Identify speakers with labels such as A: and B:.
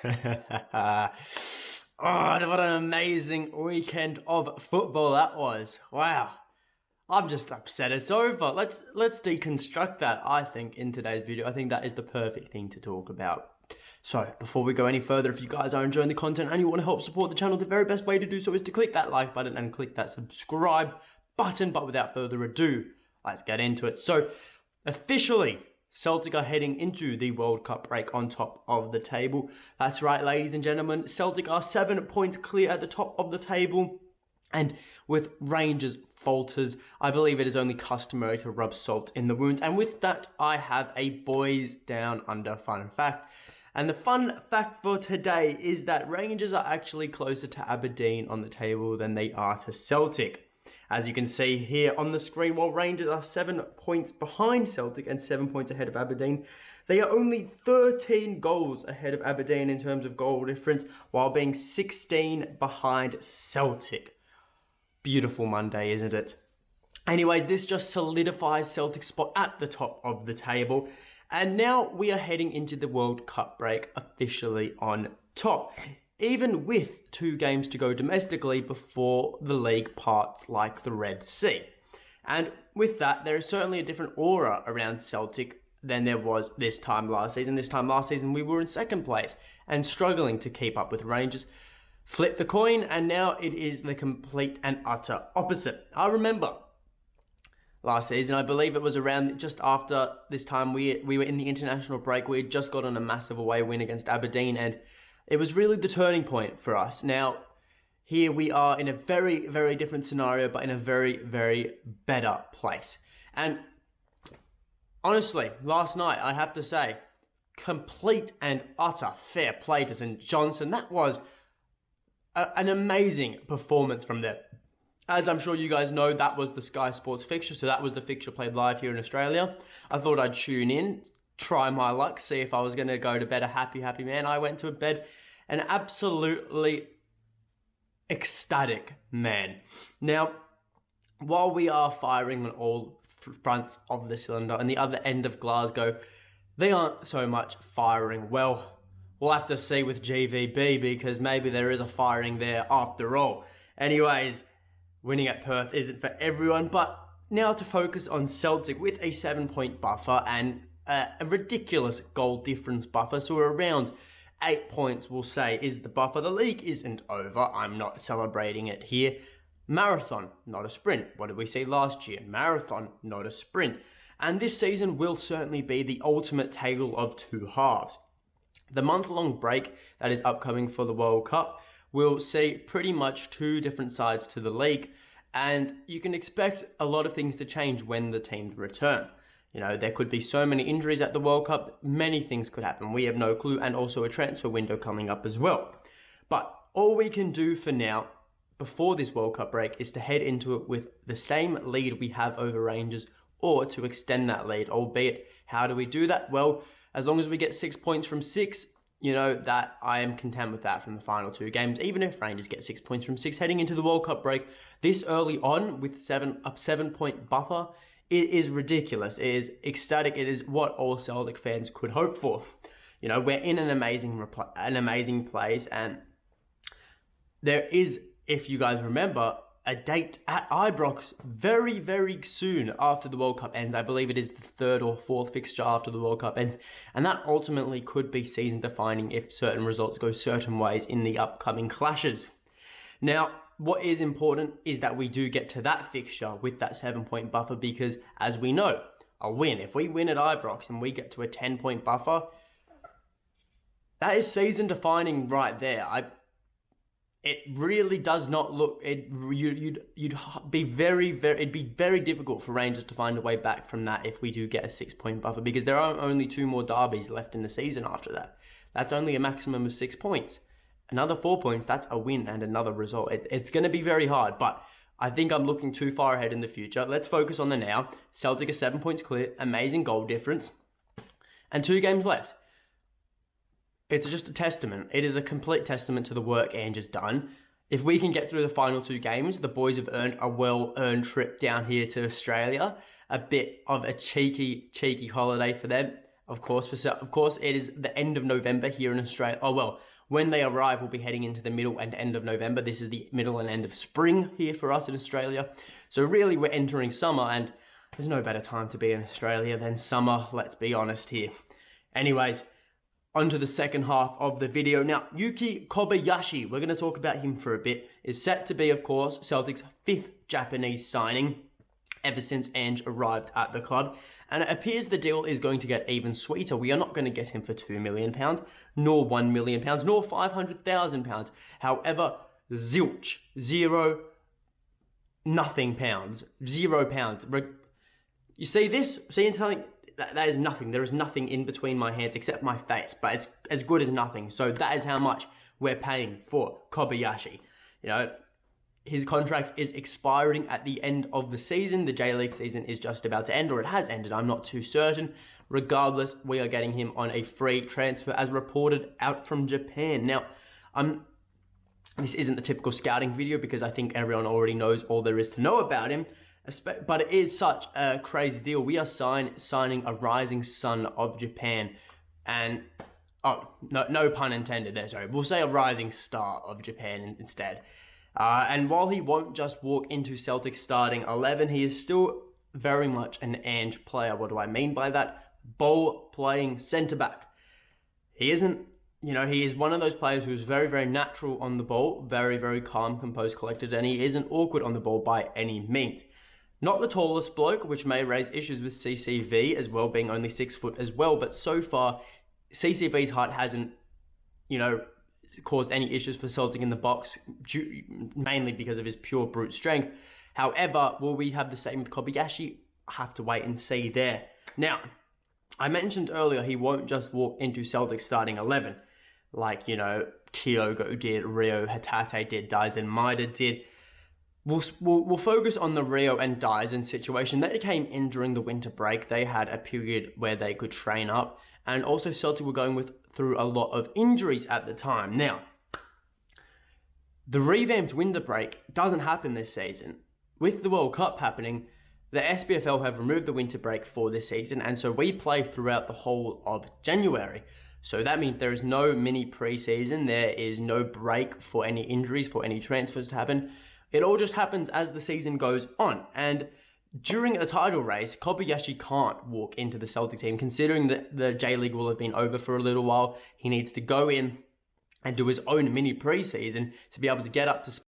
A: Oh, what an amazing weekend of football that was. Wow. I'm just upset it's over. Let's deconstruct that, I think, in today's video. I think that is the perfect thing to talk about. So, before we go any further, if you guys are enjoying the content and you want to help support the channel, the very best way to do so is to click that like button and click that subscribe button. But without further ado, let's get into it. So, officially, Celtic are heading into the World Cup break on top of the table. That's right, ladies and gentlemen. Celtic are 7 points clear at the top of the table. And with Rangers falters, I believe it is only customary to rub salt in the wounds. And with that, I have a boys down under fun fact. And the fun fact for today is that Rangers are actually closer to Aberdeen on the table than they are to Celtic. As you can see here on the screen, while Rangers are 7 points behind Celtic and 7 points ahead of Aberdeen, they are only 13 goals ahead of Aberdeen in terms of goal difference, while being 16 behind Celtic. Beautiful Monday, isn't it? Anyways, this just solidifies Celtic's spot at the top of the table. And now we are heading into the World Cup break officially on top, even with 2 games to go domestically before the league parts like the Red Sea. And with that, there is certainly a different aura around Celtic than there was this time last season. This time last season, we were in second place and struggling to keep up with Rangers. Flip the coin, and now it is the complete and utter opposite. I remember last season, I believe it was around just after this time we were in the international break. We had just gotten a massive away win against Aberdeen, and it was really the turning point for us. Now, here we are in a very, very different scenario, but in a very, very better place. And honestly, last night, I have to say, complete and utter fair play to St Johnstone. That was an amazing performance from them. As I'm sure you guys know, that was the Sky Sports fixture, so that was the fixture played live here in Australia. I thought I'd tune in, try my luck, see if I was going to go to bed a happy man. I went to bed an absolutely ecstatic man. Now, while we are firing on all fronts of the cylinder, on the other end of Glasgow, they aren't so much firing well. We'll have to see with GVB, because maybe there is a firing there after all. Anyways, winning at Perth isn't for everyone, but now to focus on Celtic with a 7-point buffer and a ridiculous goal difference buffer. So around 8 points, we'll say, is the buffer. The league isn't over. I'm not celebrating it here. Marathon, not a sprint. What did we see last year? Marathon, not a sprint. And this season will certainly be the ultimate tale of 2 halves. The month-long break that is upcoming for the World Cup will see pretty much 2 different sides to the league, and you can expect a lot of things to change when the teams return. You know, there could be so many injuries at the World Cup, many things could happen. We have no clue, and also a transfer window coming up as well. But all we can do for now, before this World Cup break, is to head into it with the same lead we have over Rangers, or to extend that lead, albeit how do we do that? Well, as long as we get 6 points from 6, you know, that I am content with that from the final 2 games. Even if Rangers get 6 points from 6 heading into the World Cup break this early on with a 7-point buffer, it is ridiculous. It is ecstatic. It is what all Celtic fans could hope for. You know, we're in an amazing place, and there is, if you guys remember, a date at Ibrox very, very soon after the World Cup ends. I believe it is the 3rd or 4th fixture after the World Cup ends. And that ultimately could be season defining if certain results go certain ways in the upcoming clashes. Now, what is important is that we do get to that fixture with that 7-point buffer, because as we know, a win, if we win at Ibrox and we get to a 10-point buffer, that is season defining right there. It really does not look. You'd be it'd be very difficult for Rangers to find a way back from that if we do get a 6-point buffer, because there are only 2 more derbies left in the season after that. That's only a maximum of 6 points. Another 4 points, that's a win and another result. It's going to be very hard, but I think I'm looking too far ahead in the future. Let's focus on the now. Celtic are 7 points clear, amazing goal difference, and 2 games left. It's just a testament. It is a complete testament to the work Ange has done. If we can get through the final 2 games, the boys have earned a well-earned trip down here to Australia. A bit of a cheeky holiday for them. of course. Of course, it is the end of November here in Australia. Oh, well, when they arrive, we'll be heading into the middle and end of November. This is the middle and end of spring here for us in Australia. So really, we're entering summer, and there's no better time to be in Australia than summer, let's be honest here. Anyways, onto the second half of the video. Now, Yuki Kobayashi, we're going to talk about him for a bit, is set to be, of course, Celtic's 5th Japanese signing ever since Ange arrived at the club. And it appears the deal is going to get even sweeter. We are not going to get him for £2 million, nor £1 million, nor £500,000. However, zilch, nothing pounds, £0. You see this? See something? That is nothing. There is nothing in between my hands except my face, but it's as good as nothing. So that is how much we're paying for Kobayashi. You know, his contract is expiring at the end of the season. The J-League season is just about to end, or it has ended. I'm not too certain. Regardless, we are getting him on a free transfer as reported out from Japan. Now, this isn't the typical scouting video because I think everyone already knows all there is to know about him. But it is such a crazy deal. We are signing a rising sun of Japan. And, oh, no pun intended there, sorry. We'll say a rising star of Japan instead. And while he won't just walk into Celtic's starting 11, he is still very much an Ange player. What do I mean by that? Ball-playing centre-back. He isn't, he is one of those players who is very, very natural on the ball, very, very calm, composed, collected, and he isn't awkward on the ball by any means. Not the tallest bloke, which may raise issues with CCV as well, being only 6 foot as well, but so far, CCV's height hasn't, caused any issues for Celtic in the box, mainly because of his pure brute strength. However, will we have the same with Kobayashi? I have to wait and see there. Now, I mentioned earlier he won't just walk into Celtic starting 11, like, Kyogo did, Rio Hatate did, Daisen Maeda did. We'll focus on the Rio and Daisen situation. They came in during the winter break. They had a period where they could train up, and also Celtic were going through a lot of injuries at the time. Now, the revamped winter break doesn't happen this season. With the World Cup happening, the SPFL have removed the winter break for this season, and so we play throughout the whole of January. So that means there is no mini pre-season, there is no break for any injuries, for any transfers to happen. It all just happens as the season goes on, and during a title race, Kobayashi can't walk into the Celtic team, considering that the J-League will have been over for a little while. He needs to go in and do his own mini pre-season to be able to get up to speed